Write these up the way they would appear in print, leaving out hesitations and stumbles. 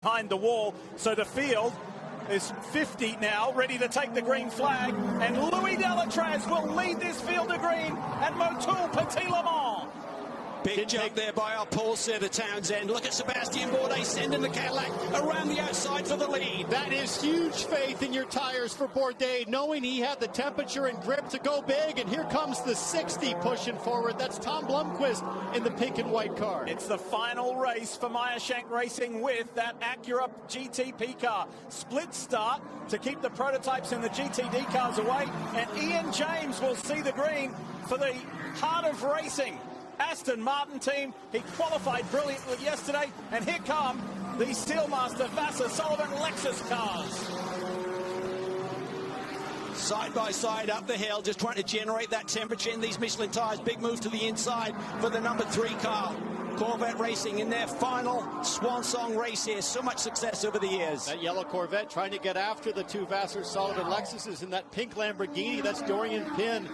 behind the wall, so the field is 50 now, ready to take the green flag, and Louis Delatraz will lead this field to green at Motul Petit Le Mans. Big jump there by our pole setter Townsend. Look at Sebastian Bourdais sending the Cadillac around the outside for the lead. That is huge faith in your tires for Bourdais, knowing he had the temperature and grip to go big. And here comes the 60 pushing forward. That's Tom Blomqvist in the pink and white car. It's the final race for Meyer-Shank Racing with that Acura GTP car. Split start to keep the prototypes and the GTD cars away. And Ian James will see the green for the heart of racing. Aston Martin team, he qualified brilliantly yesterday, and here come the Steelmaster Vassar Sullivan Lexus cars. Side by side up the hill, just trying to generate that temperature in these Michelin tires. Big move to the inside for the number 3 car. Corvette Racing in their final swan song race here. So much success over the years. That yellow Corvette trying to get after the 2 Vassar Sullivan Lexuses in that pink Lamborghini. That's Dorian Pinn,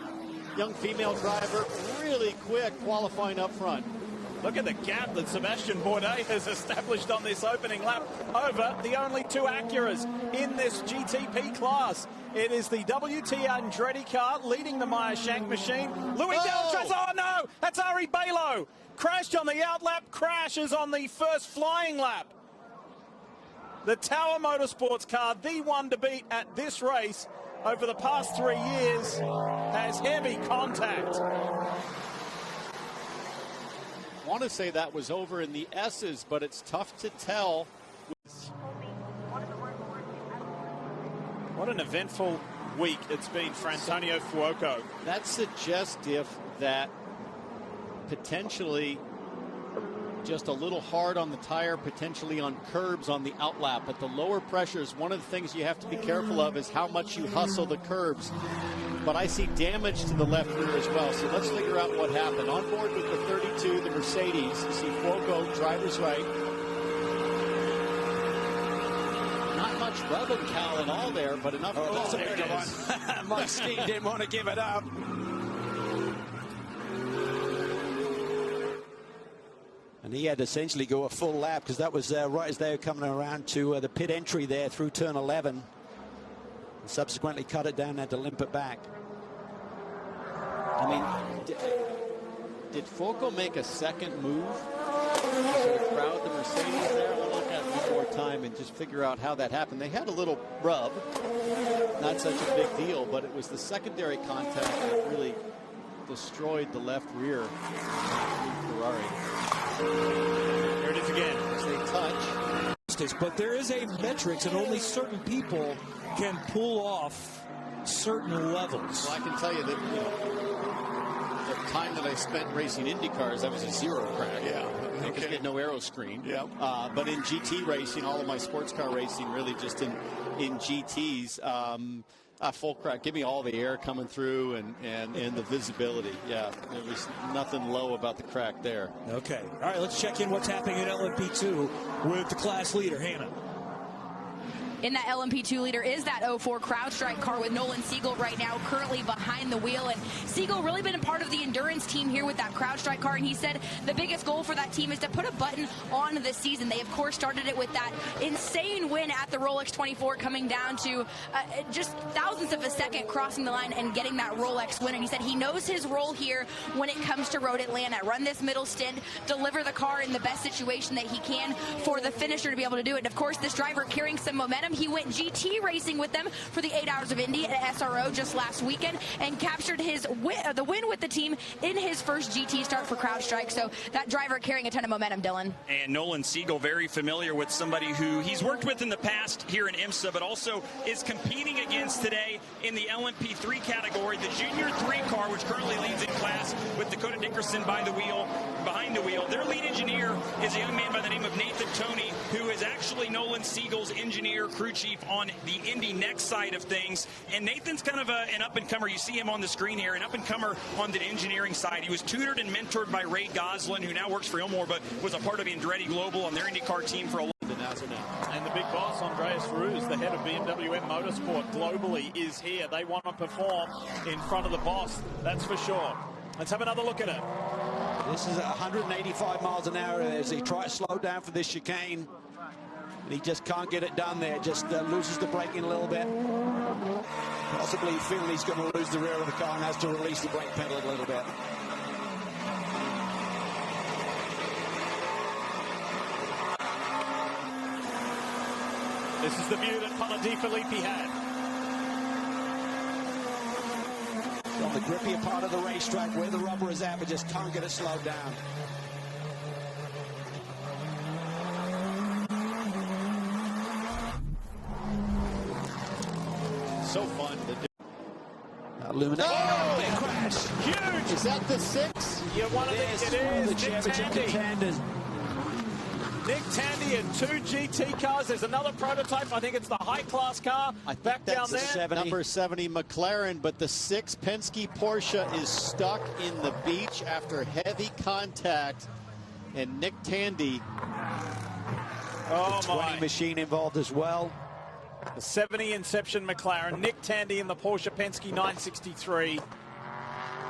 young female driver, really quick qualifying up front. Look at the gap that Sebastian Bourdais has established on this opening lap over the only 2 Acuras in this GTP class. It is the WT Andretti car leading the Meyer-Shank machine. Louis Delatraz, oh no, that's Ari Balo. Crashed on the outlap, crashes on the first flying lap. The Tower Motorsports car, the one to beat at this race over the past 3 years, has heavy contact. I want to say that was over in the S's, but it's tough to tell. What an eventful week it's been for Antonio Fuoco. That suggestive that potentially just a little hard on the tire, potentially on curbs on the outlap. But the lower pressures, one of the things you have to be careful of is how much you hustle the curbs. But I see damage to the left rear as well. So let's figure out what happened. On board with the 32, the Mercedes. You see Fuoco, driver's right. Not much rubbing, Cal, at all there, but enough. Oh, there it is. Mike Ski didn't want to give it up. And he had to essentially go a full lap because that was right as they were coming around to the pit entry there through turn 11. And subsequently cut it down and had to limp it back. I mean, did Fuoco make a second move to crowd the Mercedes there? We'll look at it one more time and just figure out how that happened. They had a little rub, not such a big deal, but it was the secondary contact that really destroyed the left rear Ferrari. Here it is again. As they touch. But there is a metrics and only certain people can pull off certain levels. Well, I can tell you that, you know, the time that I spent racing Indy cars, that was a 0 crack. Yeah. Because you get no aero screen. Yeah. But in GT racing, all of my sports car racing, really just in GTs, full crack. Give me all the air coming through and the visibility. Yeah, there was nothing low about the crack there. Okay. All right, let's check in what's happening in LMP2 with the class leader, Hannah. In that LMP2 leader is that 04 CrowdStrike car with Nolan Siegel right now currently behind the wheel. And Siegel really been a part of the endurance team here with that CrowdStrike car. And he said the biggest goal for that team is to put a button on the season. They, of course, started it with that insane win at the Rolex 24, coming down to just thousandths of a second crossing the line and getting that Rolex win. And he said he knows his role here when it comes to Road Atlanta. Run this middle stint, deliver the car in the best situation that he can for the finisher to be able to do it. And, of course, this driver carrying some momentum. He went GT racing with them for the 8 Hours of Indy at SRO just last weekend and captured the win with the team in his first GT start for CrowdStrike. So that driver carrying a ton of momentum, Dylan. And Nolan Siegel, very familiar with somebody who he's worked with in the past here in IMSA, but also is competing against today in the LMP3 category, the Junior 3 car, which currently leads in class with Dakota Dickerson behind the wheel. Their lead engineer is a young man by the name of Nathan Toney, who is actually Nolan Siegel's engineer, crew chief on the Indy Next side of things. And Nathan's kind of an up-and-comer. You see him on the screen here, an up-and-comer on the engineering side. He was tutored and mentored by Ray Goslin, who now works for Ilmore, but was a part of Andretti Global on their IndyCar team for a long time. And the big boss, Andreas Ruse, the head of BMW M Motorsport globally, is here. They want to perform in front of the boss, that's for sure. Let's have another look at it. This is 185 miles an hour as they try to slow down for this chicane. And he just can't get it done there. Just loses the braking a little bit. Possibly feeling he's going to lose the rear of the car and has to release the brake pedal a little bit. This is the view that Ponte Filippi had. On the grippier part of the racetrack where the rubber is at, but just can't get it slowed down. So fun to do. Illuminate. Oh, big crash. Huge. Is that the 6? Yeah, one of the, it is. The championship contenders. Nick Tandy in 2 GT cars. There's another prototype. I think it's the high-class car. Back down there. 70. Number 70 McLaren, but the 6 Penske Porsche is stuck in the beach after heavy contact. And Nick Tandy. Oh, the 20 machine involved as well. The 70 Inception McLaren. Nick Tandy in the Porsche Penske 963.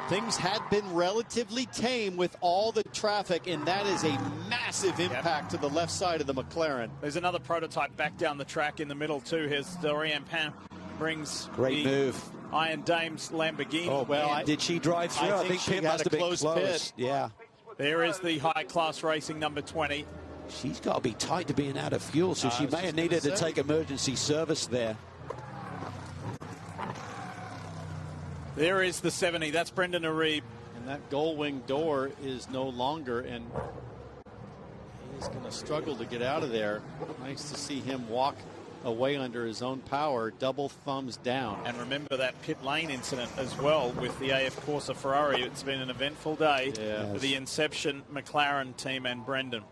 Things had been relatively tame with all the traffic, and that is a massive impact to the left side of the McLaren. There's another prototype back down the track in the middle too. Here's Dorian Pam brings great move. Iron Dame's Lamborghini. Oh, well, did she drive through? I think she must had a close pit. Yeah. There is the high-class racing number 20. She's got to be tight to being out of fuel, so she may have needed to take emergency service there. There is the 70. That's Brendan Arieb. And that gull wing door is no longer, and he's going to struggle to get out of there. Nice to see him walk away under his own power, double thumbs down. And remember that pit lane incident as well with the AF Corsa Ferrari. It's been an eventful day for the Inception McLaren team and Brendan.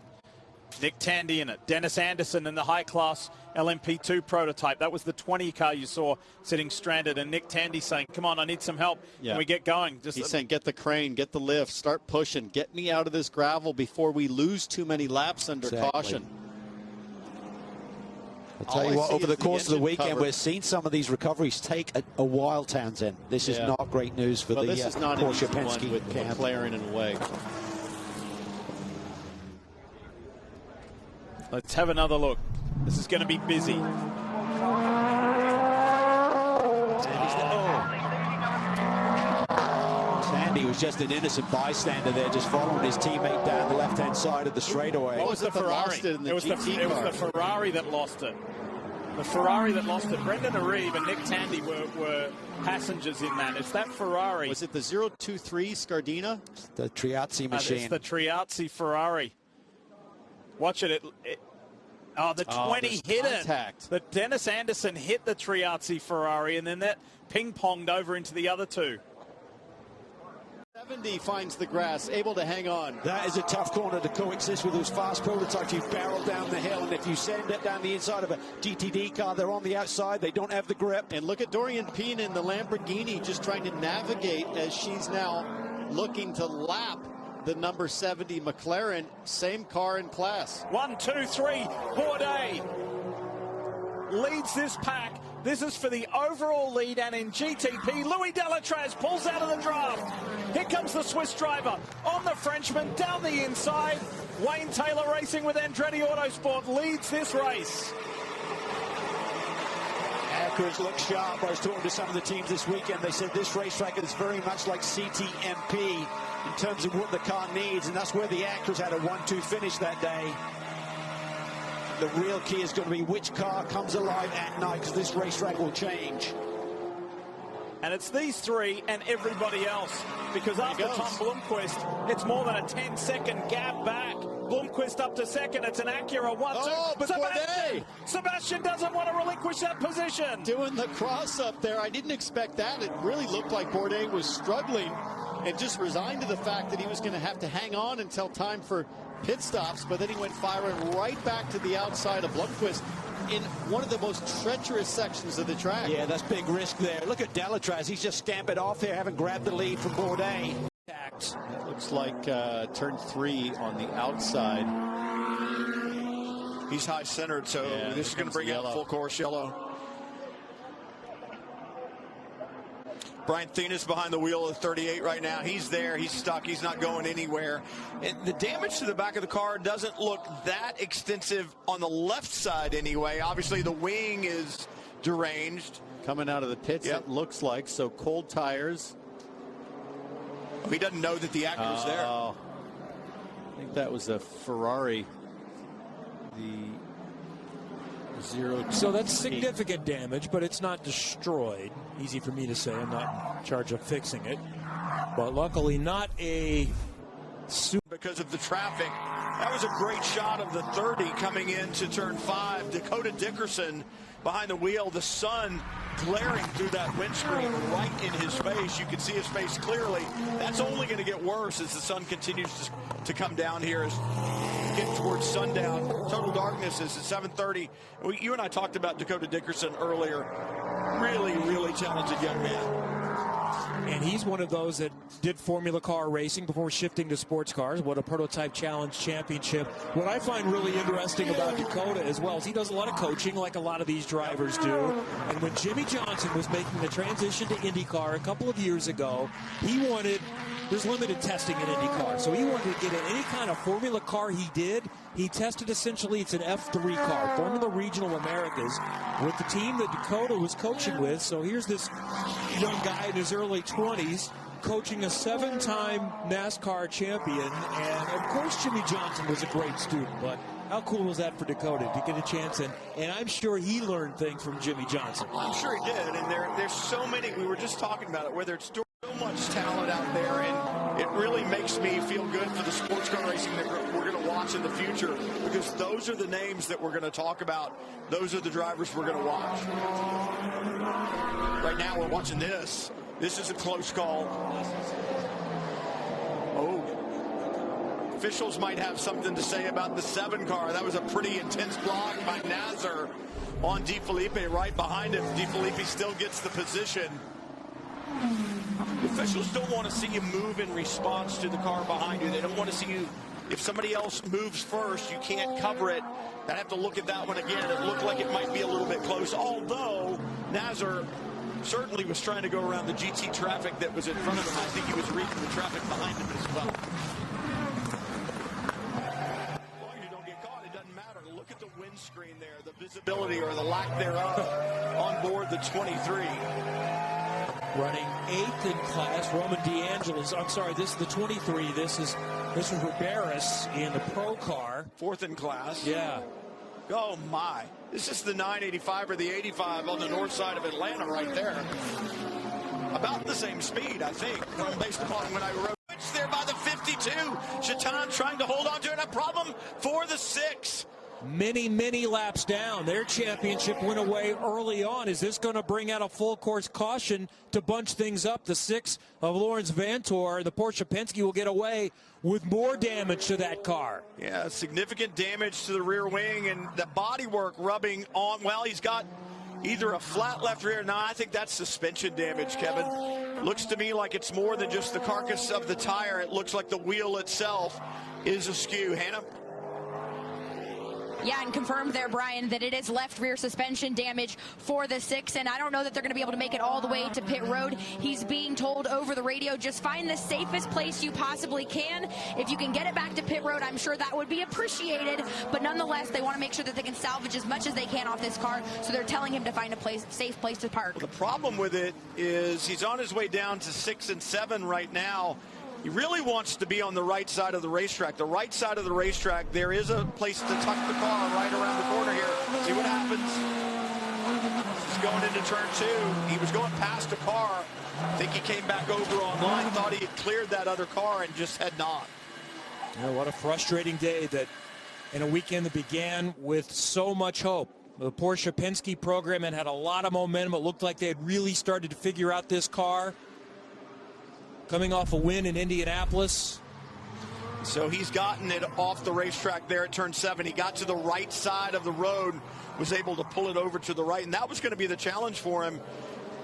Nick Tandy in it. Dennis Anderson in the high-class LMP2 prototype. That was the 20 car you saw sitting stranded. And Nick Tandy saying, come on, I need some help. Can we get going? He's saying, get the crane, get the lift, start pushing, get me out of this gravel before we lose too many laps under caution. I'll tell you what, over the course of the weekend, we're seeing some of these recoveries take a while, Townsend. This is not great news for the Porsche Penske with McLaren in a way. Let's have another look. This is going to be busy. Tandy was just an innocent bystander there, just following his teammate down the left-hand side of the straightaway. What was the Ferrari? It was the Ferrari that lost it. The Ferrari that lost it. Brendan Arieb and Nick Tandy were passengers in that. It's that Ferrari. Was it the 023 Scardina? The Triazzi machine. It's the Triazzi Ferrari. Watch it. The 20 hit it. The Dennis Anderson hit the Triazzi Ferrari, and then that ping-ponged over into the other two. 70 finds the grass, able to hang on. That is a tough corner to coexist with those fast prototypes. You barrel down the hill, and if you send it down the inside of a GTD car, they're on the outside. They don't have the grip. And look at Dorian Pina in the Lamborghini just trying to navigate as she's now looking to lap the number 70 McLaren, same car in class. 1, 2, 3. Bourdais leads this pack. This is for the overall lead, and in GTP, Louis Delatraz pulls out of the draft. Here comes the Swiss driver on the Frenchman down the inside. Wayne Taylor racing with Andretti Autosport leads this race. Acura's look sharp. I was talking to some of the teams this weekend. They said this racetrack is very much like CTMP in terms of what the car needs, and that's where the Acura's had a 1-2 finish that day. The real key is going to be which car comes alive at night, because this racetrack will change. And it's these three and everybody else, because after Tom Blomqvist, it's more than a 10-second gap back. Blomqvist up to second. It's an Acura 1-2. But Sebastian doesn't want to relinquish that position. Doing the cross up there. I didn't expect that. It really looked like Bourdais was struggling and just resigned to the fact that he was going to have to hang on until time for pit stops, but then he went firing right back to the outside of Blomqvist in one of the most treacherous sections of the track. Yeah, that's big risk there. Look at Delatraz. He's just scampered off there, having grabbed the lead from Bourdais. It looks like turn 3 on the outside. He's high-centered, so this is going to bring out full course yellow. Brian Thenis behind the wheel of 38 right now. He's there. He's stuck. He's not going anywhere. And the damage to the back of the car doesn't look that extensive on the left side anyway. Obviously, the wing is deranged. Coming out of the pits, Yep. it looks like. So cold tires. He doesn't know that the Acura's there. I think that was a Ferrari. The 0. So that's significant damage, but it's not destroyed. Easy for me to say. I'm not in charge of fixing it. But luckily not a because of the traffic. That was a great shot of the 30 coming into turn 5. Dakota Dickerson behind the wheel. The sun glaring through that windscreen right in his face. You can see his face clearly. That's only going to get worse as the sun continues to come down here as we get towards sundown. Total darkness is at 7:30. You and I talked about Dakota Dickerson earlier. Really, really talented young man. And he's one of those that did Formula Car racing before shifting to sports cars. What a Prototype Challenge Championship. What I find really interesting about Dakota as well is he does a lot of coaching like a lot of these drivers do. And when Jimmy Johnson was making the transition to IndyCar a couple of years ago, he wanted, there's limited testing in IndyCar, so he wanted to get in any kind of Formula car he did. He tested essentially, it's an F3 car, Formula Regional Americas, with the team that Dakota was coaching with. So here's this young guy in his early 20s coaching a 7-time NASCAR champion. And of course Jimmy Johnson was a great student, but how cool was that for Dakota to get a chance? And I'm sure he learned things from Jimmy Johnson. I'm sure he did. And there's so many, we were just talking about it, whether it's so much talent out there, and it really makes me feel good for the sports car racing that we're going to watch in the future, because those are the names that we're going to talk about. Those are the drivers we're going to watch. Right now we're watching this. This is a close call. Oh. Officials might have something to say about the 7 car. That was a pretty intense block by Nasser on DeFilippe right behind him. DeFilippe still gets the position. Officials don't want to see you move in response to the car behind you. They don't want to see you, if somebody else moves first, you can't cover it. I have to look at that one again. It looked like it might be a little bit close, although Nasser certainly was trying to go around the GT traffic that was in front of him. I think he was reading the traffic behind him as well. As long as you don't get caught, it doesn't matter. Look at the windscreen there, the visibility or the lack thereof on board the 23. Running 8th in class, Roman DeAngelis. I'm sorry, this is the 23. This is Riberas in the pro car. 4th in class. Yeah. Oh my. This is the 985 or the 85 on the north side of Atlanta right there. About the same speed, I think, based upon when I wrote. It's there by the 52. Chaton trying to hold on to it. A problem for the 6. Many laps down. Their championship went away early on. Is this going to bring out a full course caution to bunch things up? The 6 of Lawrence Vantor, the Porsche Penske, will get away with more damage to that car. Yeah, significant damage to the rear wing and the bodywork rubbing on. Well, he's got either a flat left rear. No, I think that's suspension damage, Kevin. Looks to me like it's more than just the carcass of the tire. It looks like the wheel itself is askew. Hannah? Yeah, and confirmed there, Brian, that it is left rear suspension damage for the 6, and I don't know that they're going to be able to make it all the way to pit road. He's being told over the radio, just find the safest place you possibly can. If you can get it back to pit road, I'm sure that would be appreciated, but nonetheless, they want to make sure that they can salvage as much as they can off this car, so they're telling him to find a safe place to park. The problem with it is he's on his way down to 6 and 7 right now. He really wants to be on the right side of the racetrack. The right side of the racetrack, there is a place to tuck the car right around the corner here. See what happens. He's going into turn 2. He was going past a car. I think he came back over online, thought he had cleared that other car and just had not. You know, what a frustrating day that in a weekend that began with so much hope. The Porsche Penske program had a lot of momentum. It looked like they had really started to figure out this car. Coming off a win in Indianapolis. So he's gotten it off the racetrack there at turn 7. He got to the right side of the road, was able to pull it over to the right, and that was going to be the challenge for him.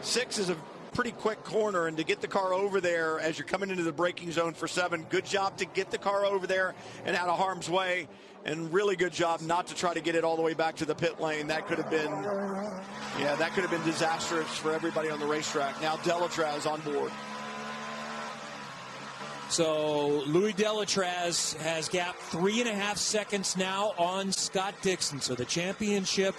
6 is a pretty quick corner, and to get the car over there as you're coming into the braking zone for 7, good job to get the car over there and out of harm's way. and really good job not to try to get it all the way back to the pit lane. That could have been, yeah, that could have been disastrous for everybody on the racetrack. Now Delatraz on board. So Louis Delatraz has gapped 3.5 seconds now on Scott Dixon. So the championship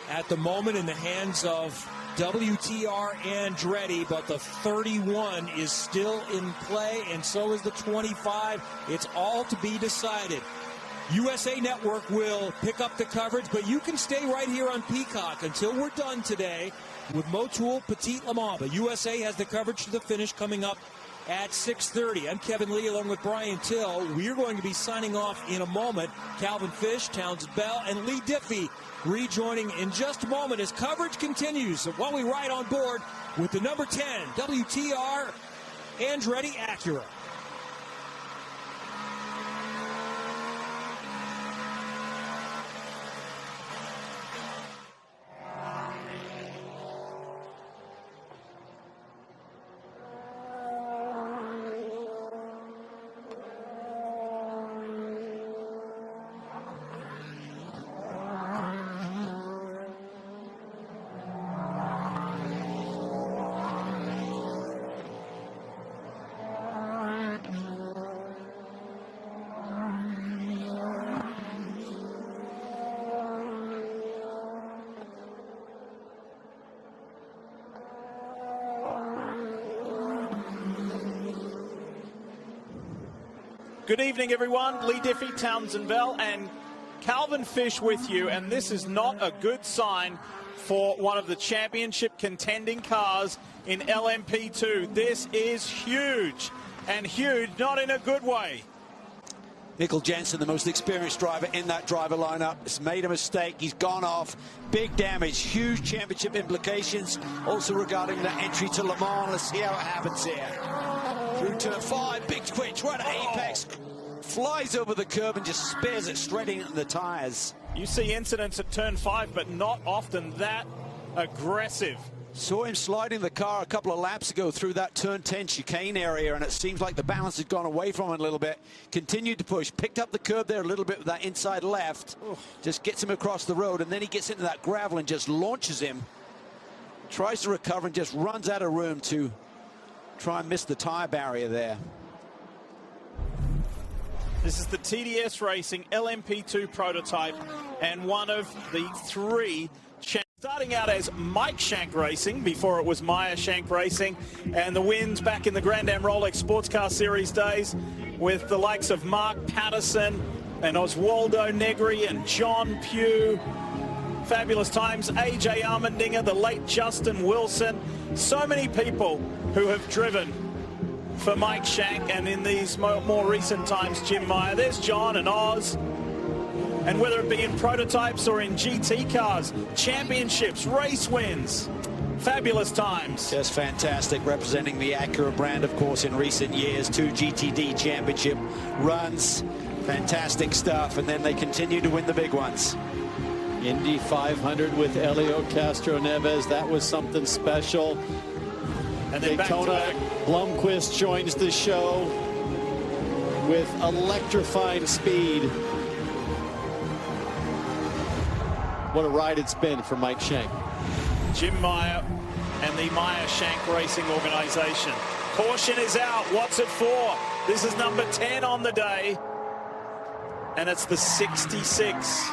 at the moment in the hands of WTR Andretti, but the 31 is still in play, and so is the 25. It's all to be decided. USA Network will pick up the coverage, but you can stay right here on Peacock until we're done today with Motul Petit Le Mans. But USA has the coverage to the finish coming up at 6:30. I'm Kevin Lee along with Brian Till. We're going to be signing off in a moment. Calvin Fish, Townsend Bell, and Lee Diffie rejoining in just a moment as coverage continues. So while we ride on board with the number 10 WTR Andretti Acura. Good evening, everyone. Lee Diffie, Townsend Bell, and Calvin Fish with you. And this is not a good sign for one of the championship contending cars in LMP2. This is huge, and huge not in a good way. Nickel Jensen, the most experienced driver in that driver lineup, has made a mistake. He's gone off. Big damage, huge championship implications. Also regarding the entry to Le Mans. Let's see how it happens here. Through turn 5, big twitch, right at apex. Flies over the curb and just spears it straight into the tires. You see incidents at turn 5, but not often that aggressive. Saw him sliding the car a couple of laps ago through that turn 10 chicane area, and it seems like the balance had gone away from him a little bit. Continued to push, picked up the curb there a little bit with that inside left. Just gets him across the road, and then he gets into that gravel and just launches him. Tries to recover and just runs out of room to try and miss the tire barrier there. This is the TDS Racing LMP2 prototype, and one of the 3 starting out as Mike Shank Racing before it was Meyer Shank Racing, and the wins back in the Grand Am Rolex Sports Car Series days with the likes of Mark Patterson and Oswaldo Negri and John Pugh. Fabulous times. AJ Armendinger, the late Justin Wilson. So many people who have driven for Mike Shank, and in these more recent times, Jim Meyer. There's John and Oz. And whether it be in prototypes or in GT cars, championships, race wins, fabulous times. Just fantastic, representing the Acura brand, of course, in recent years. 2 GTD championship runs. Fantastic stuff, and then they continue to win the big ones. Indy 500 with Helio Castroneves. That was something special. And then Daytona, Blomqvist joins the show with electrifying speed. What a ride it's been for Mike Shank. Jim Meyer and the Meyer Shank Racing organization. Caution is out. What's it for? This is number 10 on the day, and it's the 66.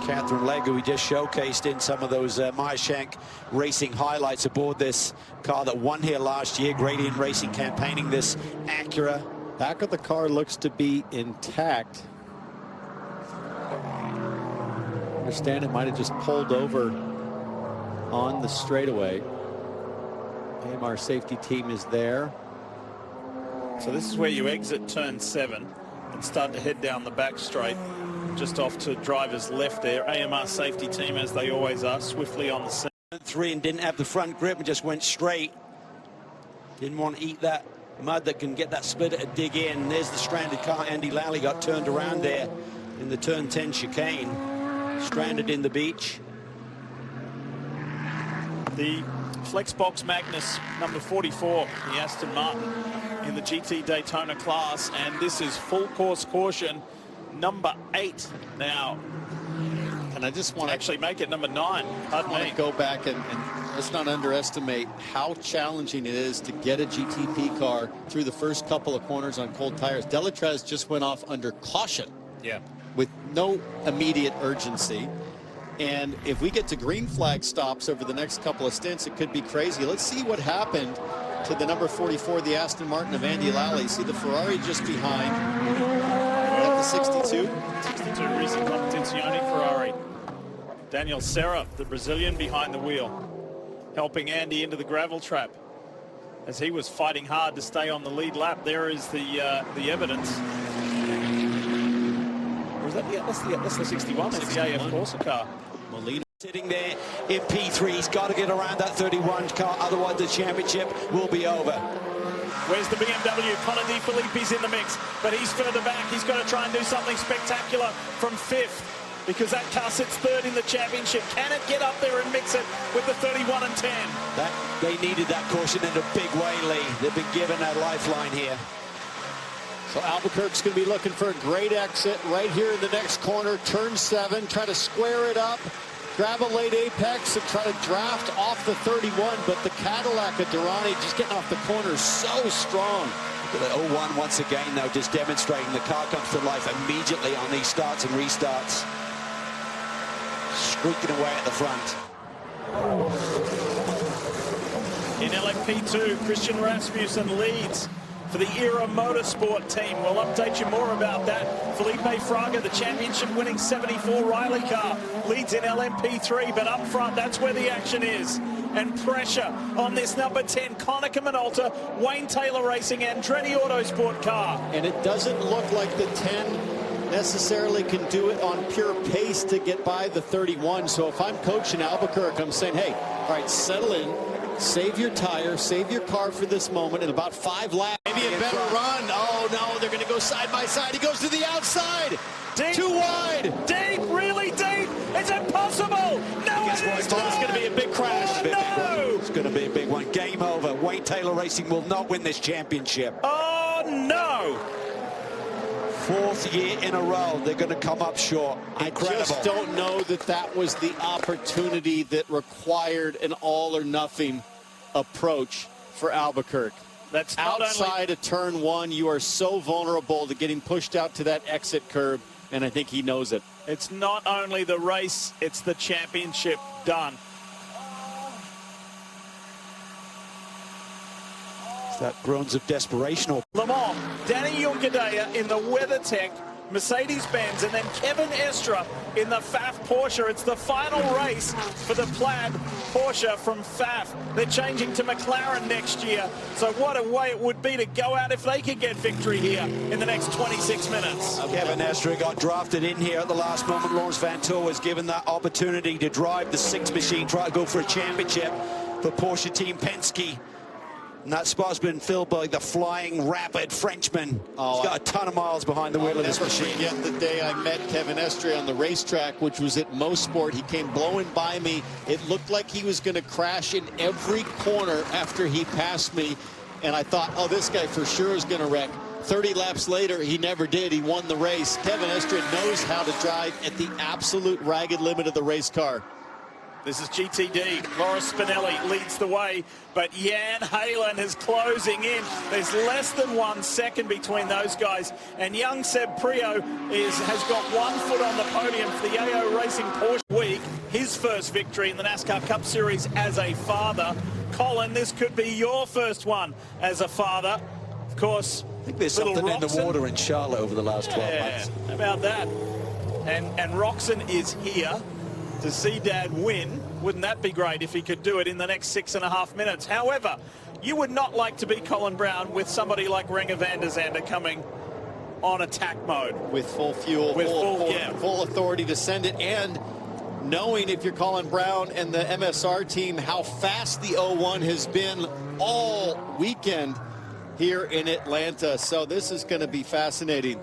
Catherine Legg, who we just showcased in some of those Meyer Shank Racing highlights aboard this car that won here last year. Gradient Racing campaigning this Acura. Back of the car looks to be intact. I understand it might have just pulled over on the straightaway. AMR safety team is there. So this is where you exit turn 7 and start to head down the back straight, just off to driver's left there. AMR safety team, as they always are, swiftly on the scene. 3 and didn't have the front grip and just went straight. Didn't want to eat that mud that can get that splitter to dig in. There's the stranded car. Andy Lally got turned around there in the turn 10 chicane. Stranded in the beach. The Flexbox Magnus number 44, the Aston Martin in the GT Daytona class, and this is full course caution number 8 now. And I just want to actually make it number 9. I want to go back and let's not underestimate how challenging it is to get a GTP car through the first couple of corners on cold tires. Delatrez just went off under caution. Yeah. With no immediate urgency. And if we get to green flag stops over the next couple of stints, it could be crazy. Let's see what happened to the number 44, the Aston Martin of Andy Lally. See the Ferrari just behind. At the 62. 62 recent Competizione Ferrari. Daniel Serra, the Brazilian, behind the wheel, helping Andy into the gravel trap as he was fighting hard to stay on the lead lap. There is the evidence. Or is that that's the 61? That's the AF Corsa car. Molina sitting there in P3. He's got to get around that 31 car, otherwise the championship will be over. Where's the BMW? Connor De Filippi's in the mix, but he's further back. He's got to try and do something spectacular from 5th. Because that car sits 3rd in the championship. Can it get up there and mix it with the 31 and 10? They needed that caution in a big way, Lee. They've been given a lifeline here. So Albuquerque's going to be looking for a great exit right here in the next corner. Turn 7, try to square it up, grab a late apex and try to draft off the 31. But the Cadillac of Durrani just getting off the corner so strong. The 01 once again, though, just demonstrating the car comes to life immediately on these starts and restarts. Squeaking away at the front. In LMP2, Christian Rasmussen leads for the Era Motorsport team. We'll update you more about that. Felipe Fraga, the championship-winning 74 Riley car, leads in LMP3, but up front, that's where the action is. And pressure on this number 10, Konica Minolta, Wayne Taylor Racing, Andretti Autosport car. And it doesn't look like the 10 necessarily can do it on pure pace to get by the 31. So if I'm coaching Albuquerque, I'm saying, hey, all right, settle in, save your tire, save your car for this moment. In about 5 laps, maybe a better run. Oh no, they're going to go side by side. He goes to the outside. Deep. Too wide. Deep, really deep. It's impossible. No, it is not. It's going to be a big crash. Oh, no. It's going to be a big one. Game over. Wayne Taylor Racing will not win this championship. Oh, no. 4th year in a row, they're going to come up short. Incredible. I just don't know that that was the opportunity that required an all-or-nothing approach for Albuquerque. That's not outside of turn 1. You are so vulnerable to getting pushed out to that exit curb, and I think he knows it. It's not only the race, it's the championship done. That groans of desperation. Le Mans, Danny Juncadella in the WeatherTech Mercedes-Benz, and then Kevin Estra in the Pfaff Porsche. It's the final race for the plaid Porsche from Pfaff. They're changing to McLaren next year. So what a way it would be to go out if they could get victory here in the next 26 minutes. Kevin Estra got drafted in here at the last moment. Lawrence Vantour was given that opportunity to drive the 6 machine, try to go for a championship for Porsche Team Penske. And that spot's been filled by the flying, rapid Frenchman. He's got a ton of miles behind the wheel of this machine. Yet the day I met Kevin Estre on the racetrack, which was at Mosport, he came blowing by me. It looked like he was going to crash in every corner after he passed me. And I thought, oh, this guy for sure is going to wreck. 30 laps later, he never did. He won the race. Kevin Estre knows how to drive at the absolute ragged limit of the race car. This is GTD. Loris Spinelli leads the way, but Jan Halen is closing in. There's less than 1 second between those guys, and young Seb Prio has got 1 foot on the podium for the AO Racing Porsche week. His first victory in the NASCAR Cup Series as a father. Colin, this could be your first one as a father. Of course, I think there's something in the water in Charlotte over the last 12 months. How about that? And Roxon is here to see Dad win. Wouldn't that be great if he could do it in the next 6.5 minutes? However, you would not like to be Colin Braun with somebody like Renger van der Zande coming on attack mode. With full fuel, with full authority to send it, and knowing, if you're Colin Braun and the MSR team, how fast the 01 has been all weekend here in Atlanta. So this is going to be fascinating.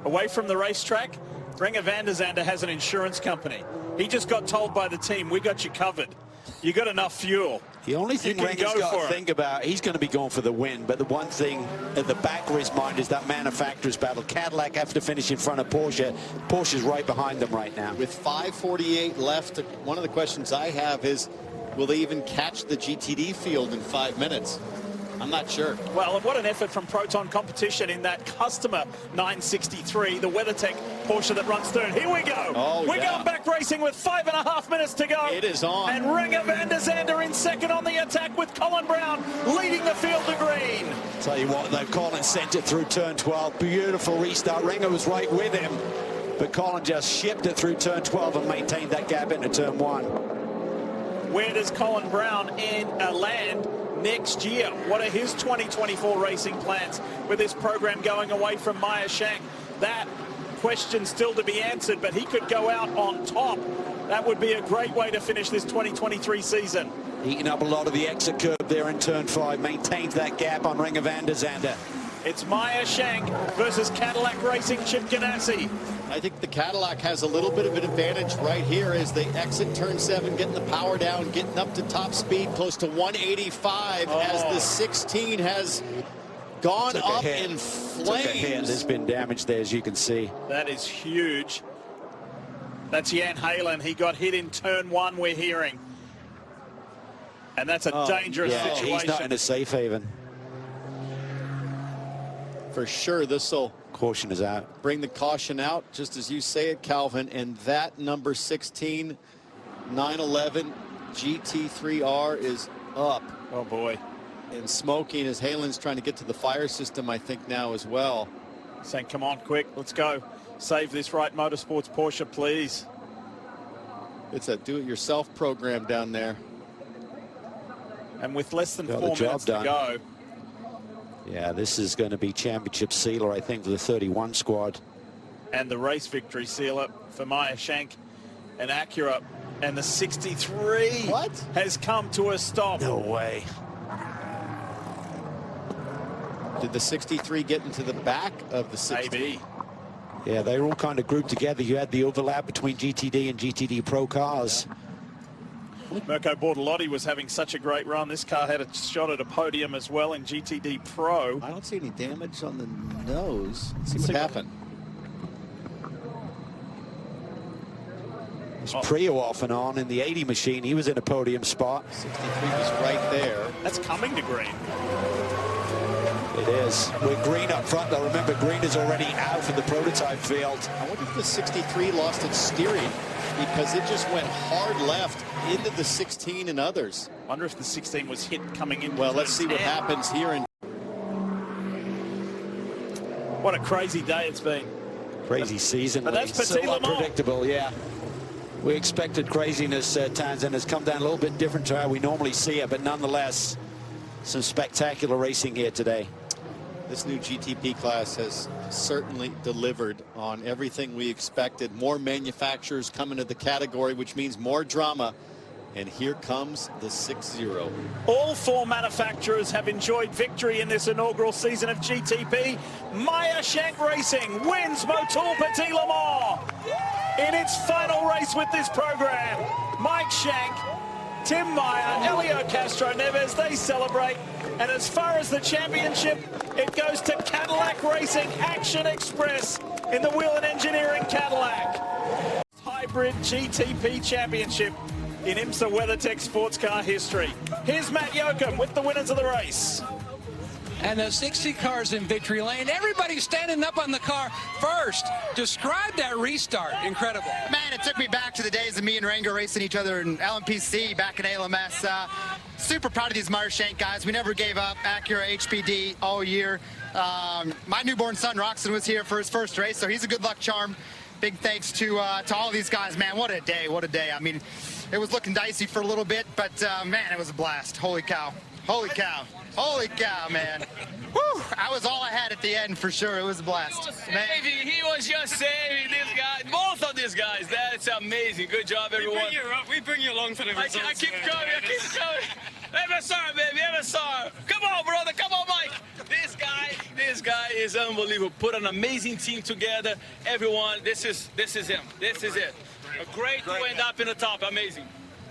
Away from the racetrack, Renger van der Zande has an insurance company. He just got told by the team, we got you covered. You got enough fuel. The only thing Ringer's got to think about, he's going to be going for the win, but the one thing at the back of his mind is that manufacturer's battle. Cadillac have to finish in front of Porsche. Porsche's right behind them right now. With 5:48 left, one of the questions I have is, will they even catch the GTD field in 5 minutes? I'm not sure. Well, what an effort from Proton Competition in that customer 963, the WeatherTech Porsche that runs through. Here we go. Oh, We're going back racing with 5.5 minutes to go. It is on. And Renger van der Zande in second on the attack with Colin Braun leading the field to green. Tell you what, though, Colin sent it through turn 12. Beautiful restart. Renger was right with him, but Colin just shipped it through turn 12 and maintained that gap into turn 1. Where does Colin Braun land next year? What are his 2024 racing plans with this program going away from Meyer Shank? That question still to be answered, but he could go out on top. That would be a great way to finish this 2023 season. Eating up a lot of the exit curve there in turn 5, maintains that gap on Renger van der Zande. It's Meyer Shank versus Cadillac Racing Chip Ganassi. I think the Cadillac has a little bit of an advantage right here as they exit turn 7, getting the power down, getting up to top speed, close to 185 as the 16 has gone up in flames. There's been damage there, as you can see. That is huge. That's Jan Halen. He got hit in turn 1, we're hearing. And that's a dangerous situation. He's not in a safe haven. For sure, this will caution is out. Bring the caution out, just as you say it, Calvin. And that number 16, 911 GT3R is up. Oh boy. And smoking as Halen's trying to get to the fire system, I think, now as well. Saying, come on, quick, let's go. Save this Right Motorsports Porsche, please. It's a do-it-yourself program down there. And with less than 4 minutes to go. Yeah, this is going to be championship sealer, I think, for the 31 squad. And the race victory sealer for Meyer Shank and Acura. And the 63 has come to a stop. No way. Did the 63 get into the back of the 60? Maybe. Yeah, they were all kind of grouped together. You had the overlap between GTD and GTD Pro cars. Mirko Bortolotti was having such a great run. This car had a shot at a podium as well in GTD Pro. I don't see any damage on the nose. Let's see what happened. It's Prio off and on in the 80 machine. He was in a podium spot. 63 was right there. That's coming to green. It is. With Green up front, though. Remember, Green is already out for the prototype field. I wonder if the 63 lost its steering because it just went hard left into the 16 and others. I wonder if the 16 was hit coming in. Well, let's see what happens here. What a crazy day it's been. Crazy season. But that's Petit Le Mans. Unpredictable, yeah. We expected craziness, Tanzan has come down a little bit different to how we normally see it, but nonetheless, some spectacular racing here today. This new GTP class has certainly delivered on everything we expected. More manufacturers coming to the category, which means more drama. And here comes the 6-0. All 4 manufacturers have enjoyed victory in this inaugural season of GTP. Meyer Shank Racing wins Motul Petit Le Mans in its final race with this program. Mike Shank, Tim Meyer, Elio Castro Neves, they celebrate. And as far as the championship, it goes to Cadillac Racing Action Express in the Wheel and Engineering Cadillac. Hybrid GTP Championship in IMSA WeatherTech sports car history. Here's Matt Yoakum with the winners of the race. And the 60 cars in victory lane. Everybody standing up on the car first. Describe that restart. Incredible. Man, it took me back to the days of me and Rango racing each other in LMPC back in ALMS. Super proud of these Meyer Shank guys. We never gave up. Acura, HPD all year. My newborn son, Roxon, was here for his first race, so he's a good luck charm. Big thanks to all these guys. Man, what a day, what a day. I mean, it was looking dicey for a little bit, but man, it was a blast. Holy cow. Holy cow. Holy cow, man. Woo! I was all I had at the end for sure. It was a blast. He was just saving this guy. Both of these guys. That's amazing. Good job, everyone. We bring you along for the results. I keep going. I keep going. MSR, baby. MSR. Come on, brother. Come on, Mike. This guy is unbelievable. Put an amazing team together. Everyone, this is him. This is it. A great to end up in the top. Amazing.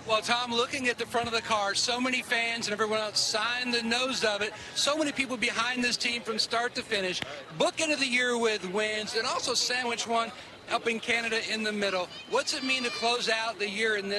Well, Tom, looking at the front of the car, so many fans and everyone else signed the nose of it. So many people behind this team from start to finish. Bookend of the year with wins, and also sandwich one up in Canada in the middle. What's it mean to close out the year in this?